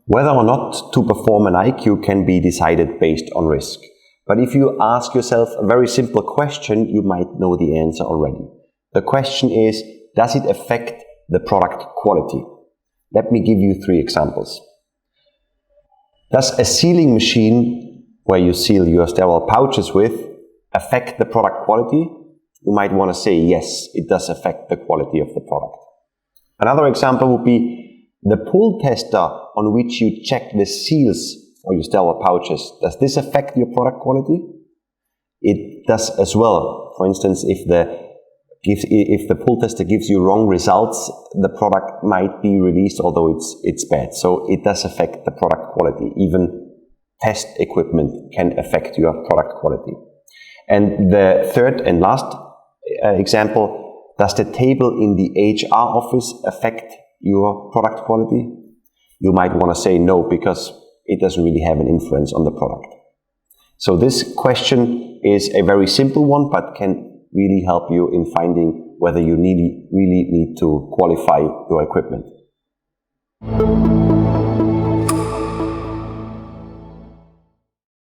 Whether or not to perform an IQ can be decided based on risk. But if you ask yourself a very simple question, you might know the answer already. The question is, does it affect the product quality? Let me give you 3 examples. Does a sealing machine, where you seal your sterile pouches with, affect the product quality? You might want to say yes, it does affect the quality of the product. Another example would be the pull tester on which you check the seals for your sterile pouches. Does this affect your product quality? It does as well. For instance, if the pull tester gives you wrong results, the product might be released although it's bad. So it does affect the product quality. Even test equipment can affect your product quality. And the third and last example, does the table in the HR office affect your product quality? You might want to say no, because it doesn't really have an influence on the product. So this question is a very simple one, but can really help you in finding whether you really need to qualify your equipment.